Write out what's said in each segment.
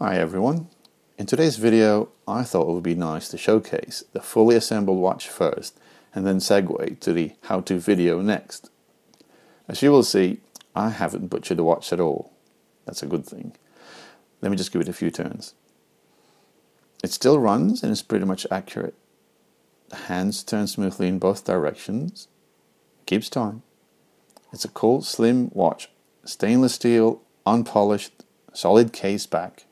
Hi everyone. In today's video, I thought it would be nice to showcase the fully assembled watch first and then segue to the how-to video next. As you will see, I haven't butchered the watch at all. That's a good thing. Let me just give it a few turns. It still runs and is pretty much accurate. The hands turn smoothly in both directions. Keeps time. It's a cool, slim watch. Stainless steel, unpolished, solid case back.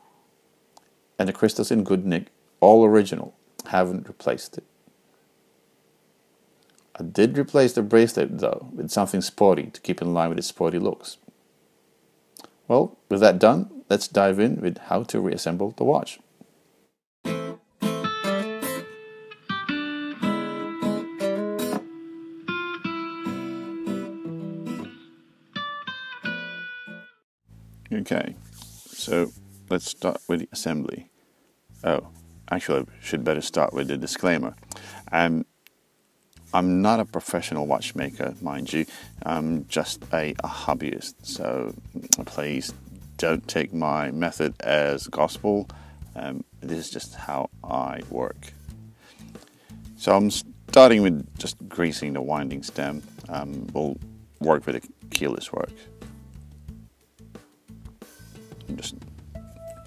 And the crystals in good nick, all original, haven't replaced it. I did replace the bracelet though with something sporty to keep in line with its sporty looks. Well, with that done, let's dive in with how to reassemble the watch. Okay, so let's start with the assembly. Oh, actually, I should better start with the disclaimer. I'm not a professional watchmaker, mind you. I'm just a hobbyist, so please don't take my method as gospel. This is just how I work. So I'm starting with just greasing the winding stem. We'll work with a keyless work. I just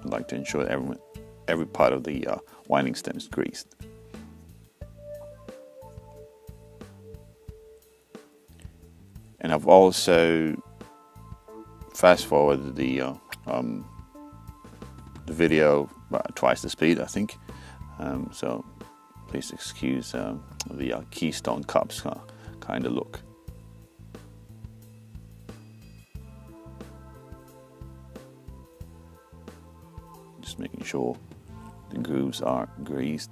like to ensure that every part of the winding stem is greased. And I've also fast forwarded the video about twice the speed, I think. So please excuse the Keystone Cups kind of look. Just making sure the grooves are greased.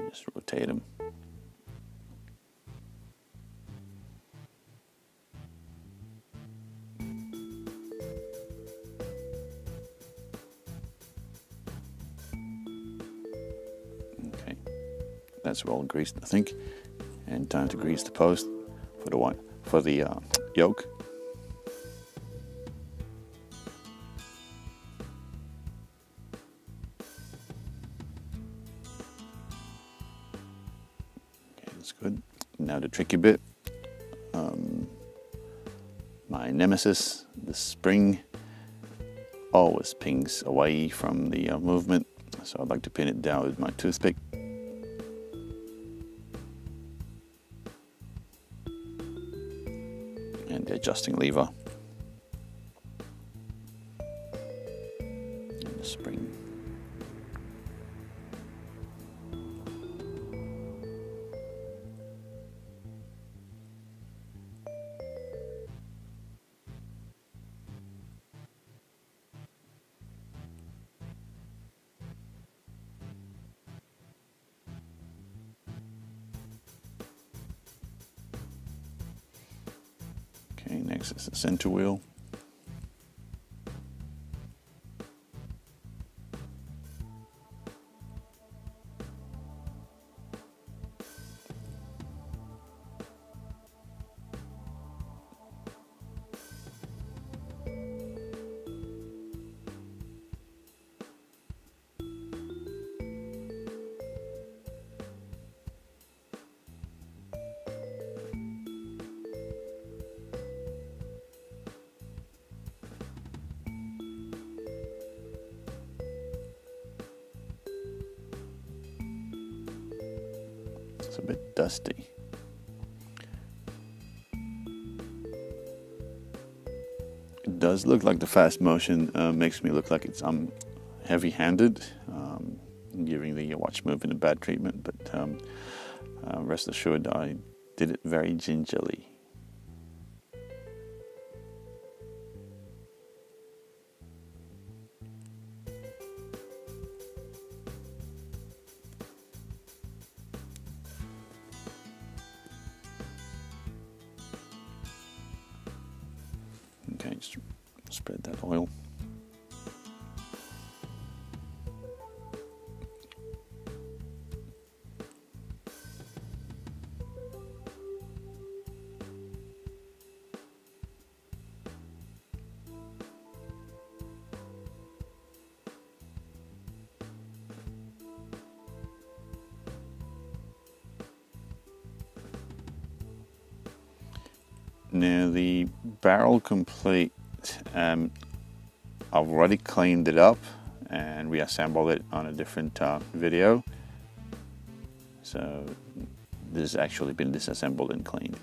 Just rotate them. Okay, that's well greased, I think. And time to grease the post for the yoke. That's good. Now the tricky bit. My nemesis, the spring, always pings away from the movement, so I'd like to pin it down with my toothpick. And the adjusting lever. And the spring. Okay, next is the center wheel. It's a bit dusty. It does look like the fast motion makes me look like I'm heavy-handed, giving the watch movement a bad treatment, but rest assured I did it very gingerly. Okay, just spread that oil. Now the barrel complete, I've already cleaned it up and reassembled it on a different video. So this has actually been disassembled and cleaned.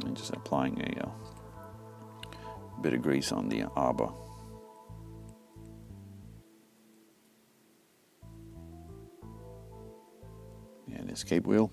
And just applying a bit of grease on the arbor. And escape wheel.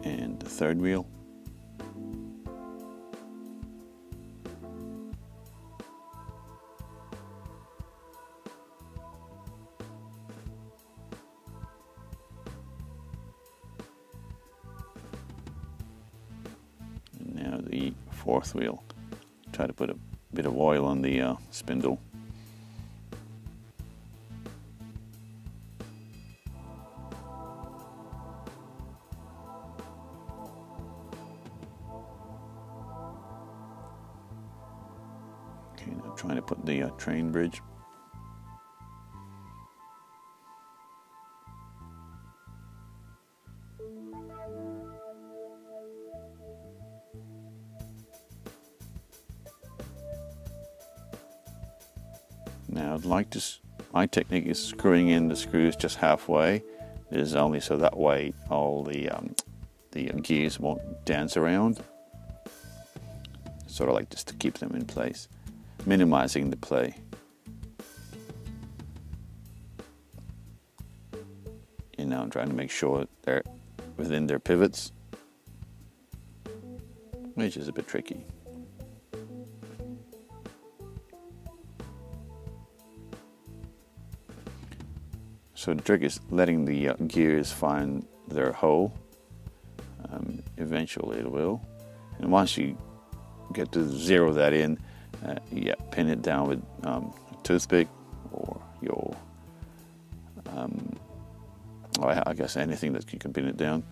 And the third wheel. And now the fourth wheel. Try to put a bit of oil on the spindle. Okay, now trying to put the train bridge. Now I'd like to, my technique is screwing in the screws just halfway. It is only so that way all the gears won't dance around. Sort of like just to keep them in place, minimizing the play. You know, I'm trying to make sure they're within their pivots, which is a bit tricky. So the trick is letting the gears find their hole. Eventually it will. And once you get to zero that in, yeah, pin it down with a toothpick or your, I guess anything that you can pin it down.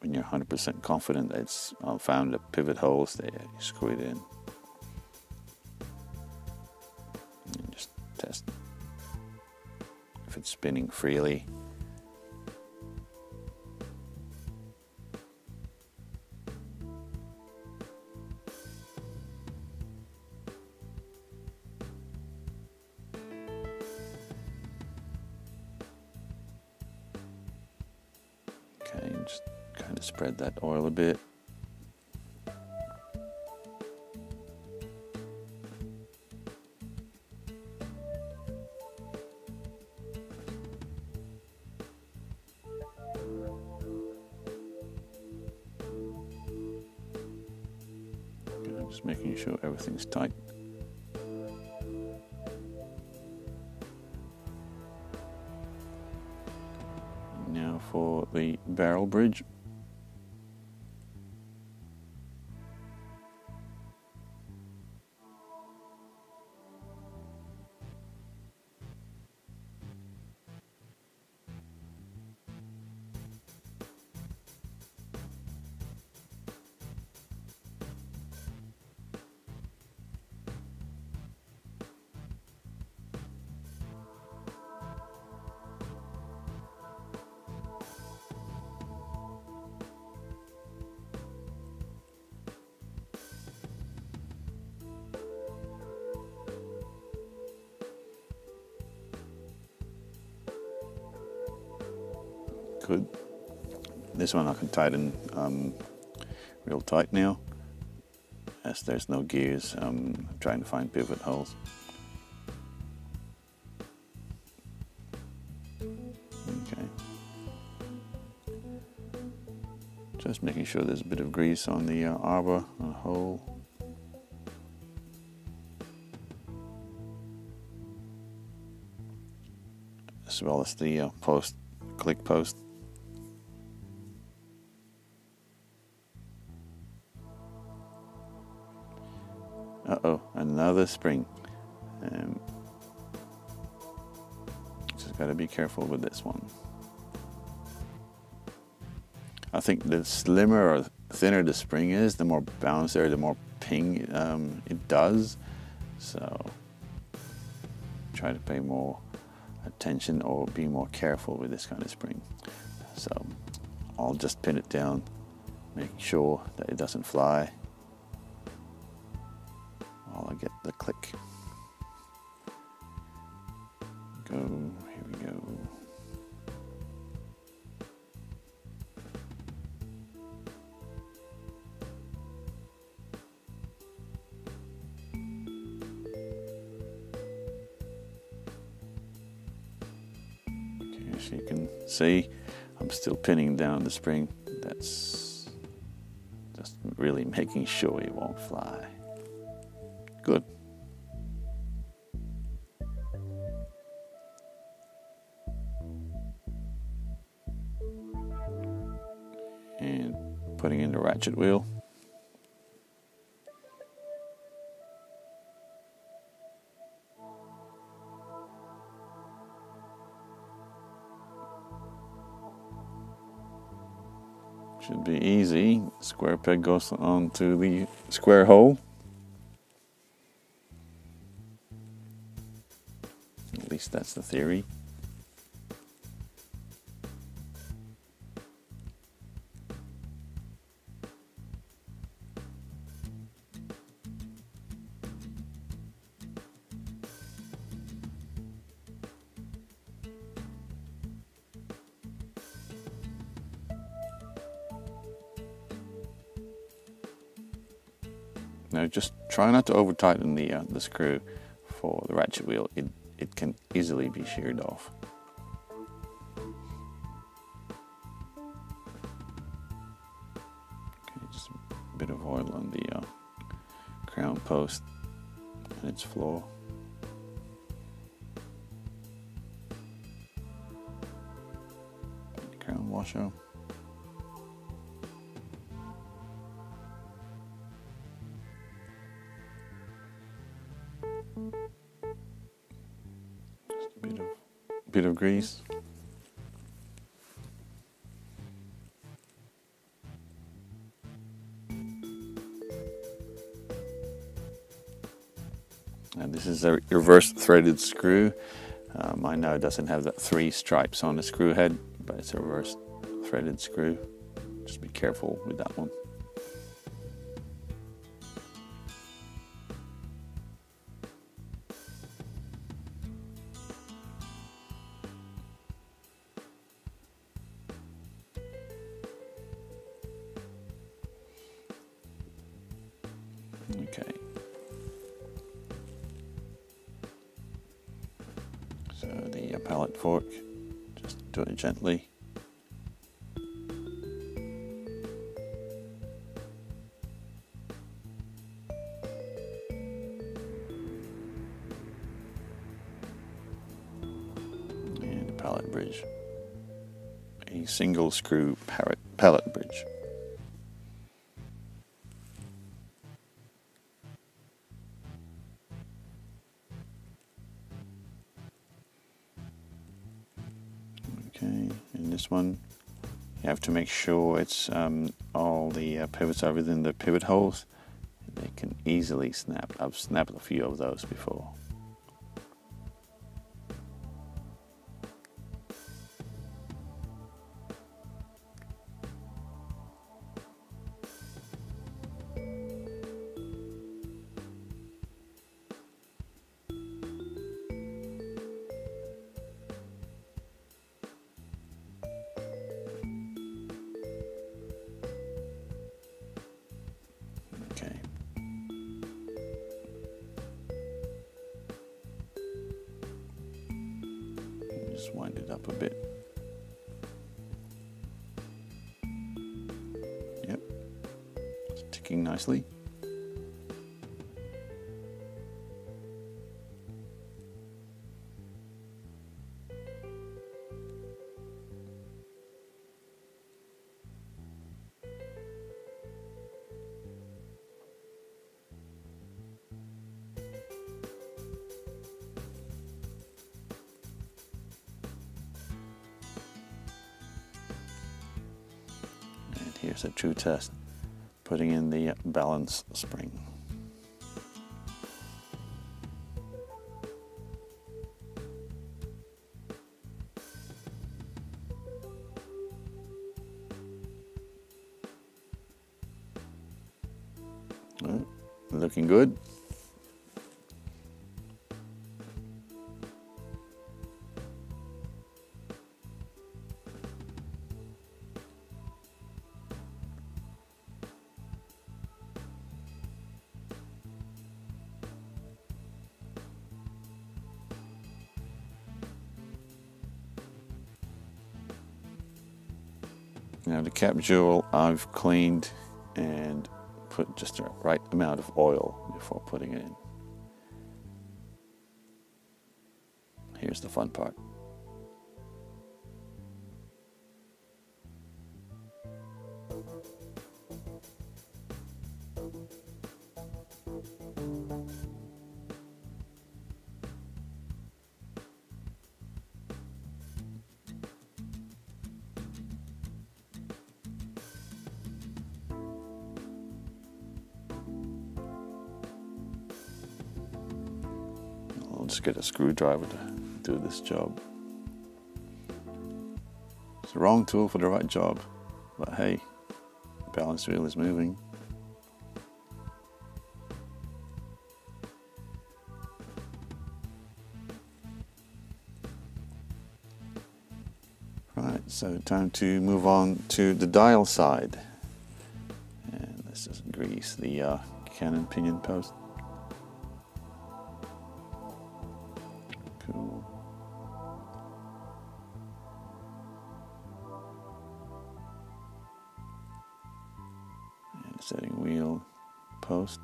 When you're 100% confident that it's found the pivot holes there, you screw it in. And just test if it's spinning freely. Okay, just kind of spread that oil a bit. Just making sure everything's tight. Now for the barrel bridge. Good. This one I can tighten real tight now, as there's no gears. I'm trying to find pivot holes. Okay. Just making sure there's a bit of grease on the arbor on the hole. As well as the click post. Uh-oh, another spring. Just got to be careful with this one. I think the slimmer or thinner the spring is, the more bouncier, the more ping it does. So try to pay more attention or be more careful with this kind of spring. So I'll just pin it down, make sure that it doesn't fly while I get the click. Go, here we go. As you can see, I'm still pinning down the spring. That's just really making sure it won't fly. Good. And putting in the ratchet wheel. Should be easy. Square peg goes onto the square hole. At least that's the theory. Now just try not to over tighten the screw for the ratchet wheel. It can easily be sheared off. Okay, just a bit of oil on the crown post and its floor. Crown washer. Bit of grease. And this is a reverse threaded screw. Mine now doesn't have the 3 stripes on the screw head, but it's a reverse threaded screw. Just be careful with that one. Okay. So the pallet fork, just do it gently. And the pallet bridge. A single screw pallet bridge. Okay, in this one you have to make sure it's all the pivots are within the pivot holes. They can easily snap. I've snapped a few of those before. Okay. Just wind it up a bit. Yep. It's ticking nicely. Here's a true test. Putting in the balance spring. Oh, looking good. Now the cap jewel I've cleaned and put just the right amount of oil before putting it in. Here's the fun part. I'll just get a screwdriver to do this job. It's the wrong tool for the right job, but hey, the balance wheel is moving. Right, so time to move on to the dial side. And let's just grease the cannon pinion post. Cool. And setting wheel post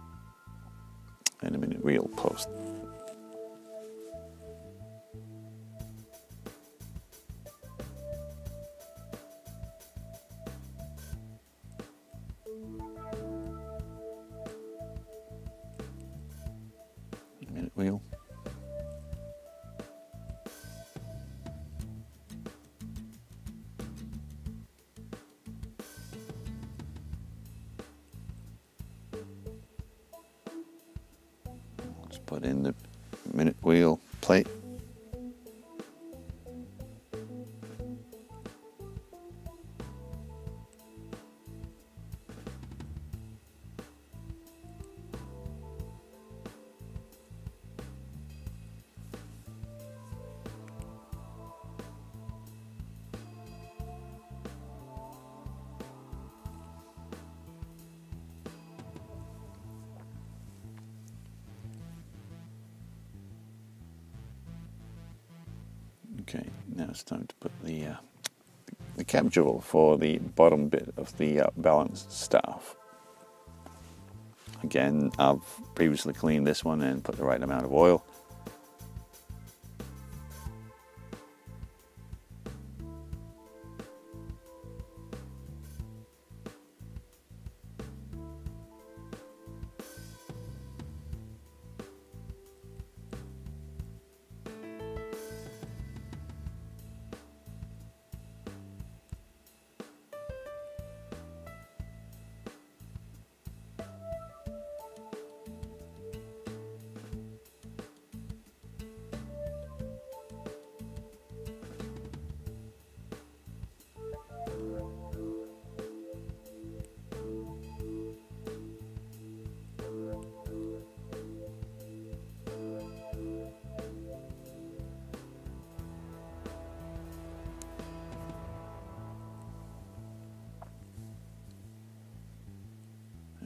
and a minute wheel post. Minute wheel. Let's put in the minute wheel plate. Okay, now it's time to put the cap jewel for the bottom bit of the balance staff. Again, I've previously cleaned this one and put the right amount of oil.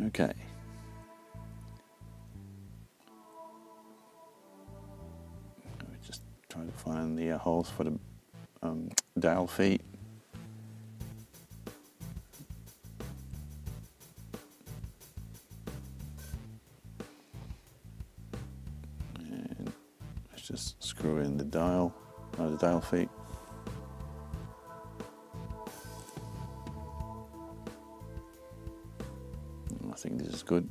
Okay. We just try to find the holes for the dial feet. And let's just screw in the dial feet. I think this is good.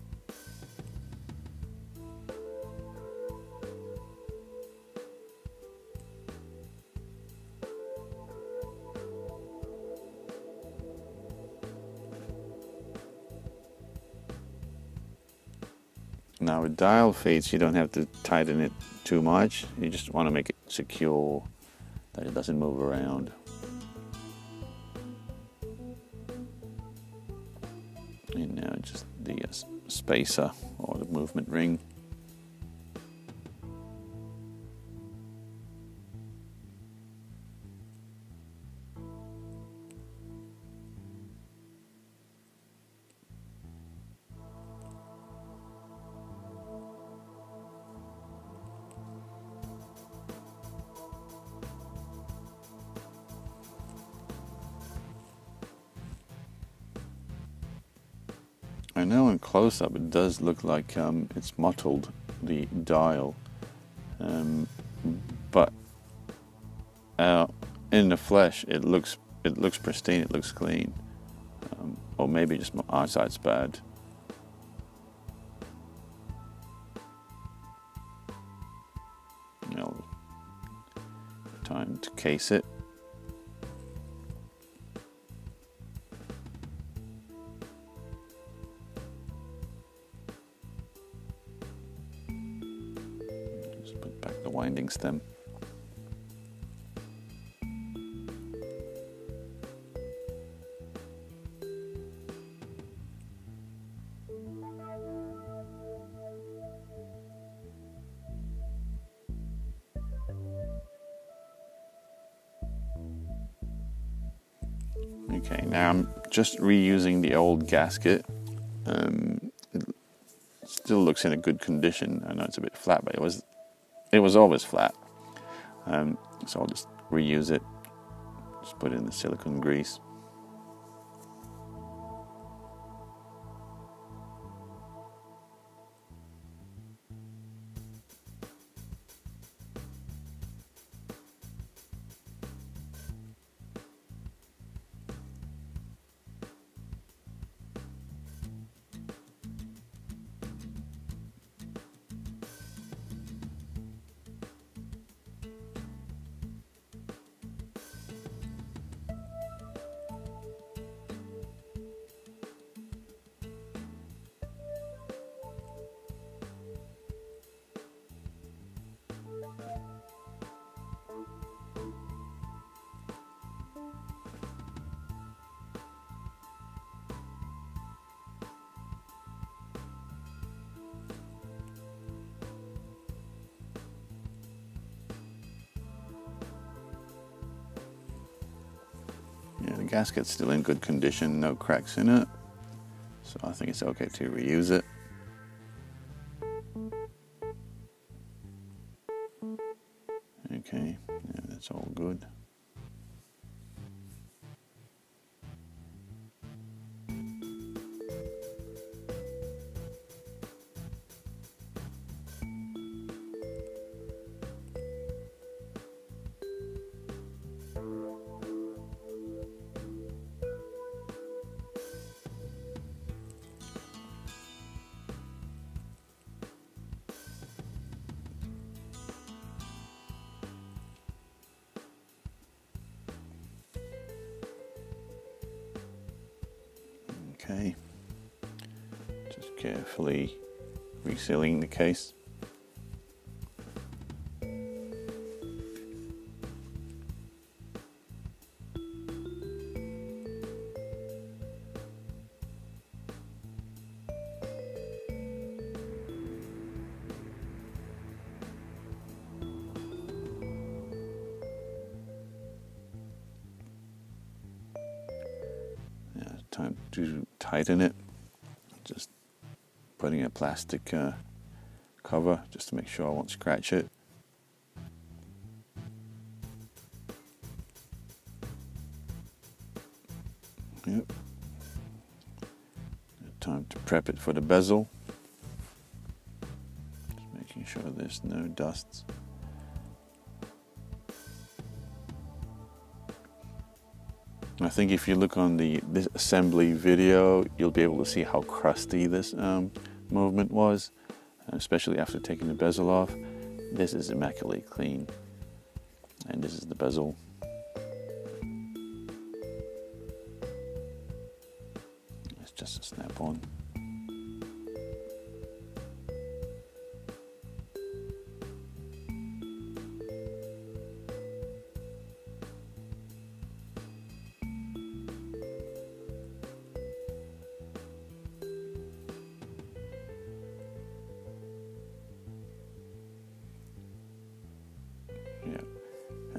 Now with dial feeds, you don't have to tighten it too much. You just want to make it secure, that it doesn't move around. And now just the spacer or the movement ring. I know in close-up it does look like it's mottled, the dial, but in the flesh it looks pristine, it looks clean, or maybe just my eyesight's bad. Now, time to case it. Put back the winding stem. Okay, now I'm just reusing the old gasket. It still looks in a good condition. I know it's a bit flat, but it was always flat. So I'll just reuse it. Just put in the silicone grease. Yeah, the gasket's still in good condition, no cracks in it, so I think it's okay to reuse it. Okay, yeah, that's all good. Okay, just carefully resealing the case. Time to tighten it. Just putting a plastic cover just to make sure I won't scratch it. Yep. Time to prep it for the bezel. Just making sure there's no dusts. I think if you look on this assembly video, you'll be able to see how crusty this movement was, especially after taking the bezel off. This is immaculately clean, and this is the bezel. It's just a snap-on.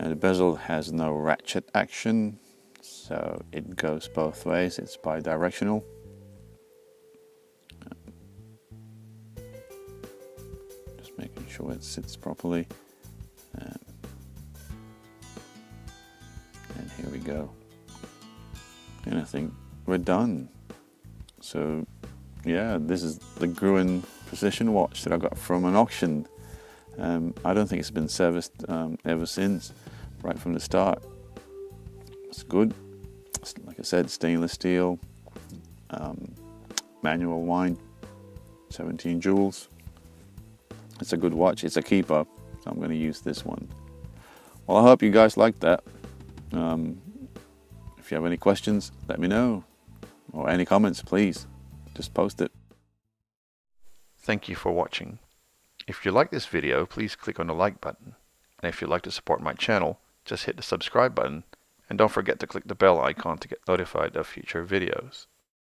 The bezel has no ratchet action, so it goes both ways. It's bi-directional. Just making sure it sits properly. And here we go. And I think we're done. So yeah, this is the Gruen precision watch that I got from an auction. I don't think it's been serviced ever since, right from the start. It's good. Like I said, stainless steel, manual wind, 17 joules. It's a good watch. It's a keeper, so I'm going to use this one. Well, I hope you guys liked that. If you have any questions, let me know. Or any comments, please. Just post it. Thank you for watching. If you like this video, please click on the like button. And if you'd like to support my channel, just hit the subscribe button. And don't forget to click the bell icon to get notified of future videos.